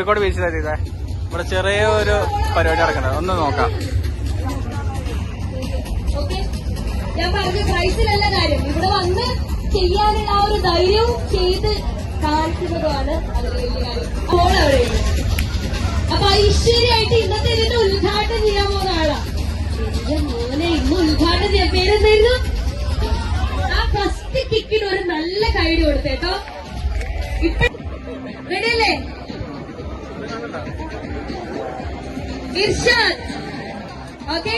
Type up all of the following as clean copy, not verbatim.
കോഴിക്കോട് ബീച്ചിലാണ് ഇതേ ഇവിടെ ചെറിയ ഒരു പരിപാടി നടക്കുന്നത്. ഒന്ന് നോക്കാം. ഞാൻ പറഞ്ഞ പ്രൈസിലല്ല കാര്യം, ഇവിടെ വന്ന് ചെയ്യാനുള്ള ആ ഒരു ധൈര്യവും ചെയ്ത് കാണിക്കുന്നതുമാണ് അതിൽ വലിയ കാര്യം. അപ്പോൾ അവിടെയുണ്ട്. അപ്പൊ ഐശ്വര്യമായിട്ട് ഇന്നത്തെ ഇതിന്റെ ഉദ്ഘാടനം ചെയ്യാൻ പോകുന്ന ആളാ. മോനെ ഇന്ന് ഉദ്ഘാടനം ചെയ്യാൻ പേരെന്തായിരുന്നു? ആ ഫസ്റ്റ് കിക്കിന് ഒരു നല്ല കൈഡി കൊടുത്തേട്ടോ. ഇപ്പൊ റെഡിയല്ലേ? Irshad. Okay,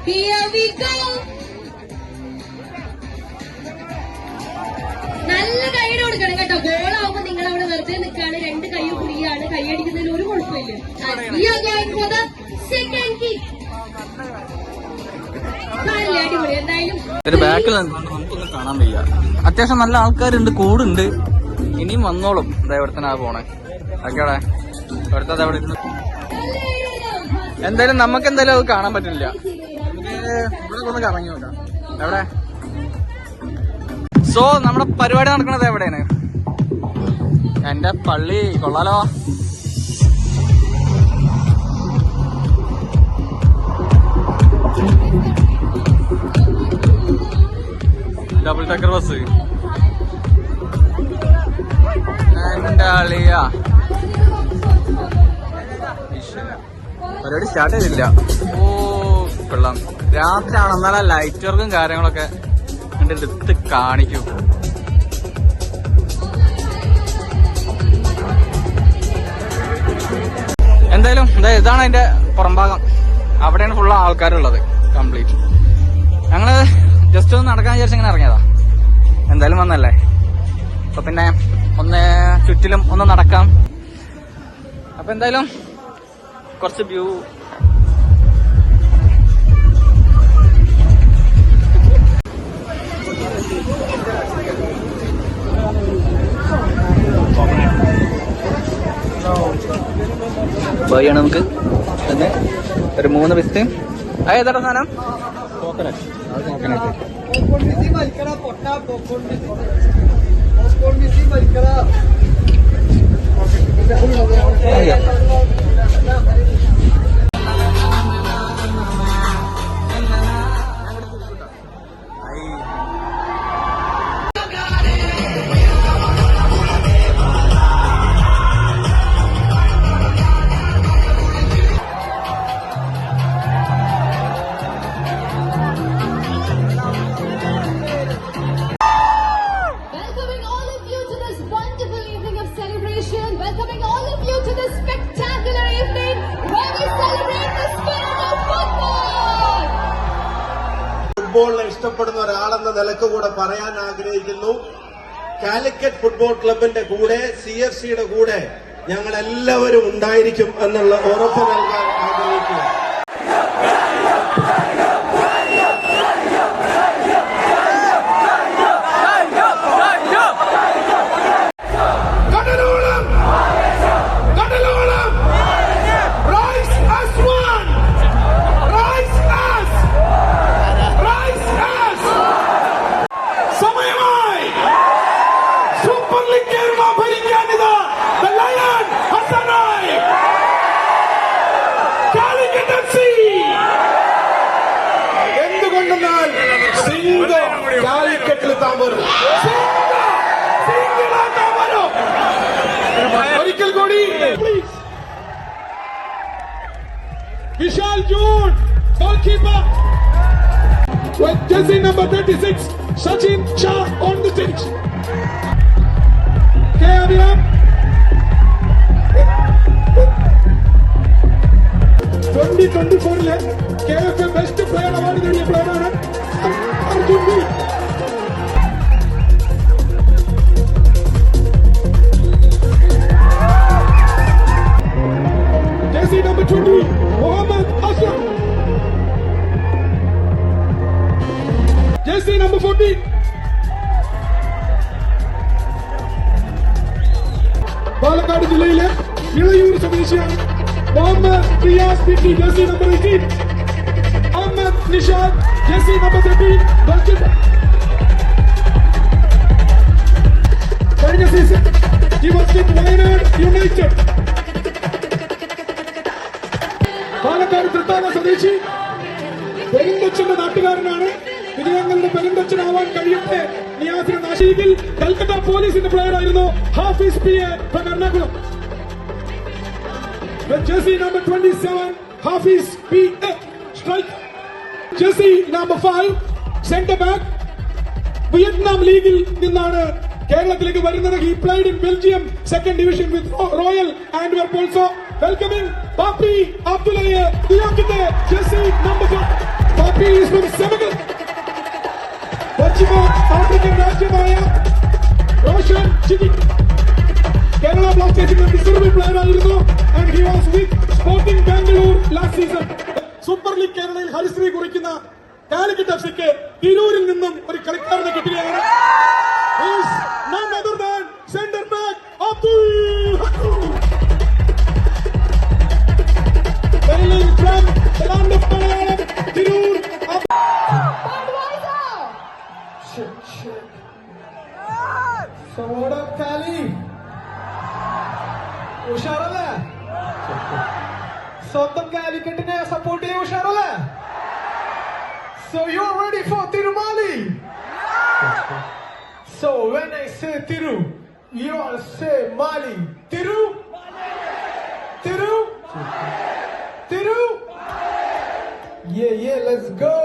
here we go. നല്ല കൈയ്യടി കൊടുക്കണം കേട്ടോ. ഗോളാവുമ്പോ നിങ്ങൾ അവിടെ വെറുതെ നിൽക്കാണ്, രണ്ട് കൈയും കുടിയാണ്, കൈയടിക്കുന്നതിൽ ഒരു കുഴപ്പമില്ല. അടിപൊളി. എന്തായാലും ബാക്കിൽ നമുക്കൊന്നും കാണാൻ വയ്യ. അത്യാവശ്യം നല്ല ആൾക്കാരുണ്ട്, കൂടുണ്ട്. ഇനിയും വന്നോളും. ഇവിടെ തന്നെ പോണേ. ഓക്കേടെ ഇവിടുത്തെ അവിടെ എന്തായാലും നമുക്ക് എന്തായാലും അത് കാണാൻ പറ്റില്ല. ഇവിടെ ഒന്ന് കറങ്ങി നോക്കാം. എവിടെ സോ നമ്മുടെ പരിപാടി നടക്കുന്നത് എവിടെയാണ്? എന്റെ പള്ളി കൊള്ളാലോ. ഡബിൾ ടക്കർ ബസ് എന്റെ അളിയ. പരിപാടി സ്റ്റാർട്ട് ചെയ്തില്ല. ഓ കൊള്ളാം. രാത്രിയാണ്, എന്നാലും ലൈറ്റ് വർക്കും കാര്യങ്ങളൊക്കെ എടുത്ത് കാണിക്കും. എന്തായാലും ഇതാണ് അതിന്റെ പുറംഭാഗം. അവിടെയാണ് ഫുള്ള് ആൾക്കാരുള്ളത് കംപ്ലീറ്റ്. ഞങ്ങള് ജസ്റ്റ് ഒന്ന് നടക്കാൻ വിചാരിച്ച് ഇങ്ങനെ ഇറങ്ങിയതാ. എന്തായാലും വന്നല്ലേ, അപ്പൊ പിന്നെ ഒന്ന് ചുറ്റിലും ഒന്ന് നടക്കാം. അപ്പൊ എന്തായാലും കുറച്ച് വ്യൂ പോയാണ് നമുക്ക്. ഒരു 3 പിസ്തയും ഏതാ സാധനം? കോക്കനട്ട്. ഫുട്ബോളിനെ ഇഷ്ടപ്പെടുന്ന ഒരാളെന്ന നിലക്ക് കൂടെ പറയാൻ ആഗ്രഹിക്കുന്നു. കാലിക്കറ്റ് ഫുട്ബോൾ ക്ലബിന്റെ കൂടെ CFCയുടെ കൂടെ ഞങ്ങൾ എല്ലാവരും ഉണ്ടായിരിക്കും എന്നുള്ള ഉറപ്പ് നൽകാൻ ആഗ്രഹിക്കുന്നു. എന്തുകൊണ്ടെന്നാൽ കാലിക്കറ്റിൽ താമരം ഒരിക്കൽ കൂടി Vishal June goal keeper with jersey number 36 Sachin Shah on the pitch. KRM 2024 KFA Best Player Award നേടിയ പ്ലെയറാണ് Arjun B. jersey number 20 Mohammad Aslam. jersey number 14 Palakkad ജില്ലയിലെ ഇളയൂർ സ്വദേശിയാണ് Mohammad Riyaz Binti, jersey number 18. Ahmed Nishad, jersey number 13. Goalkeeper. കഴിഞ്ഞ season he was with Wayanad United. Palakkad Thrithala സ്വദേശി, പെരുന്തച്ചന്റെ നാട്ടുകാരനാണ്. ഇത് ഞങ്ങളുടെ പെരുന്തച്ചനാവാൻ കഴിയട്ടെ. Niacin നാശീകിൽ Calcutta പോലീസിന്റെ പ്ലെയർ ആയിരുന്നു. Hafis P A from Ernakulam. Jersey number 27 Hafis P A strike. Jersey number 5 centre back, Vietnam ലീഗിൽ നിന്നാണ് കേരളത്തിലേക്ക് വരുന്നത്. He played in Belgium second division with Royal Antwerp also. Welcoming Pape അബ്ദുള്ളയെ നിയോഗിക്കുന്ന jersey number 1. Pape is from Senegal. പശ്ചിമ African രാജ്യമായ റോഷൻ ചിക്കി കേരള ബ്ലാസ്റ്റേഴ്സിന്റെ reserve player ആയിരുന്നു. And he was with Sporting Bangalore last season. Super League കേരളയിൽ ഹരിശ്രീ കുറിക്കുന്ന കാലിക്കറ്റ് എഫ്സിക്ക് തിരൂരിൽ നിന്നും ഒരു കളിക്കാരനെ കിട്ടുകയാണ്. None other than center back Abdul Hakim. Hailing from the land of Malayalam, Tirur. Shit. So what up, Kali? ഉഷാറല്ലേ? സ്വന്തം കാലിക്കറ്റിനെ സപ്പോർട്ട് ചെയ്യാൻ ഉഷാറല്ലേ? So you're ready for Tirumali? So when I say Tiru, you all say Mali. Tiru? Tiru? Tiru? Yeah, let's go.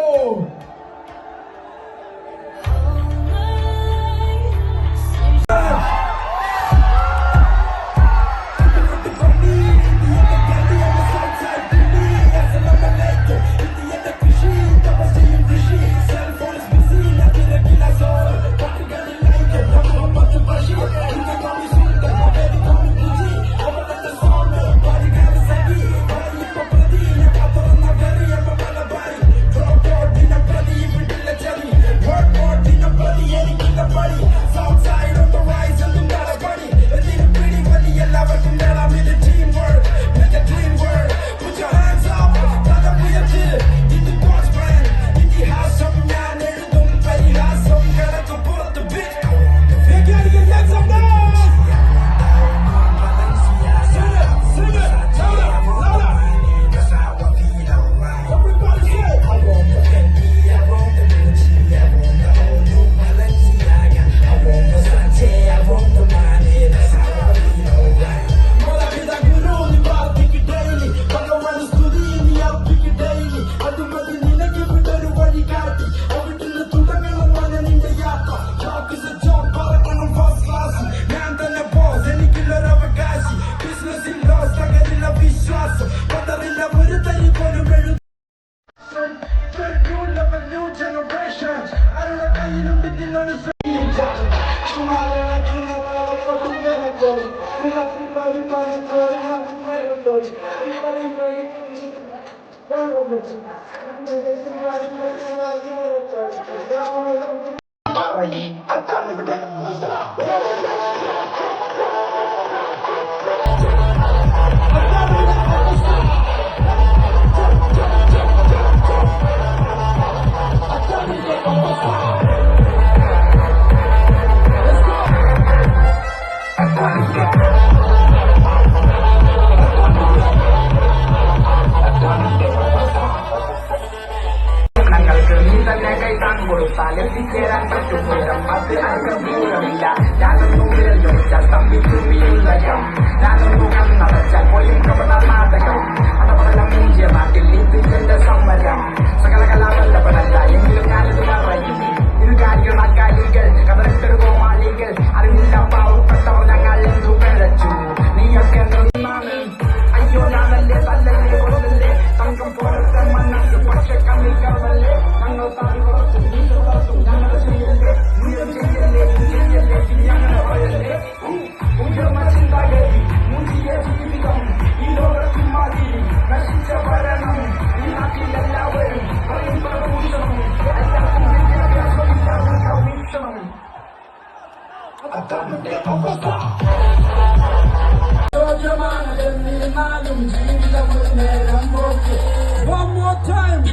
One more time,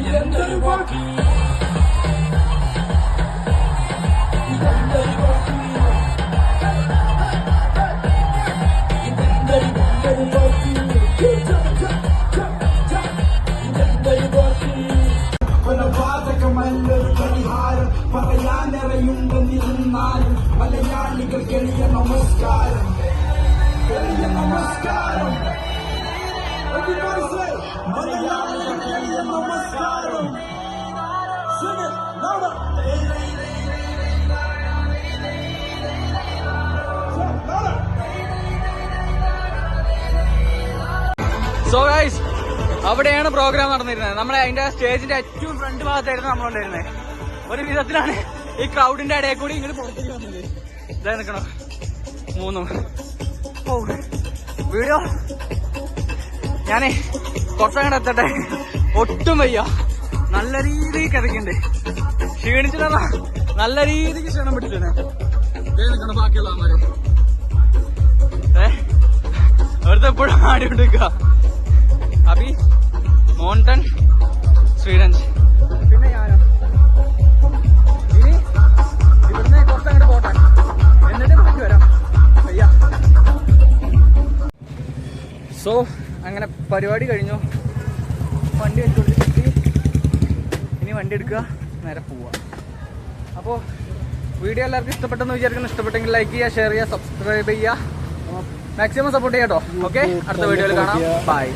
so guys, അവിടെയാണ് programme നടന്നിരുന്നത്. നമ്മളെ അതിന്റെ സ്റ്റേജിന്റെ ഏറ്റവും front ഭാഗത്തായിരുന്നു നമ്മളുണ്ടായിരുന്നത്. ഒരു വിധത്തിലാണ് ഈ ക്രൗഡിന്റെ ഇടയിൽ കൂടി ഇങ്ങോട്ട് പുറത്തേക്ക് വന്നത്. ഇതായി നിൽക്കണോ മൂന്നും. ഓ വീഡിയോ ഞാനേ കുറച്ചങ്ങോട്ട് എത്തട്ടെ. ഒട്ടും വയ്യ, നല്ല രീതിക്ക് കിതക്കുന്നുണ്ട്. ക്ഷീണിച്ചിട്ടാ, നല്ല രീതിക്ക് ക്ഷീണം പിടിച്ചിട്ടുണ്ട്. ഇതേ നിൽക്കണം ബാക്കിയുള്ള അമ്മമാര്. അവിടുത്തെ എപ്പോഴും ആടിക്കൊണ്ടിരിക്കുക. അബി, മോണ്ടൻ, ശ്രീരഞ്ജ്, പിന്നെ ഞാനോ. ഇനി ഇവിടുന്ന് കുറച്ചങ്ങോട്ട് പോട്ടെ, എന്നിട്ട് ബാക്കി വരാം. അയ്യ. സോ അങ്ങനെ പരിപാടി കഴിഞ്ഞു. വണ്ടി വെച്ചുകൊണ്ടിരിക്കും. ഇനി വണ്ടി എടുക്കുക, നേരെ പോവുക. അപ്പോൾ വീഡിയോ എല്ലാവർക്കും ഇഷ്ടപ്പെട്ടെന്ന് വിചാരിക്കുന്നു. ഇഷ്ടപ്പെട്ടെങ്കിൽ ലൈക്ക് ചെയ്യുക, ഷെയർ ചെയ്യുക, സബ്സ്ക്രൈബ് ചെയ്യുക, മാക്സിമം സപ്പോർട്ട് ചെയ്യാം കേട്ടോ. ഓക്കെ, അടുത്ത വീഡിയോയിൽ കാണാം. ബൈ.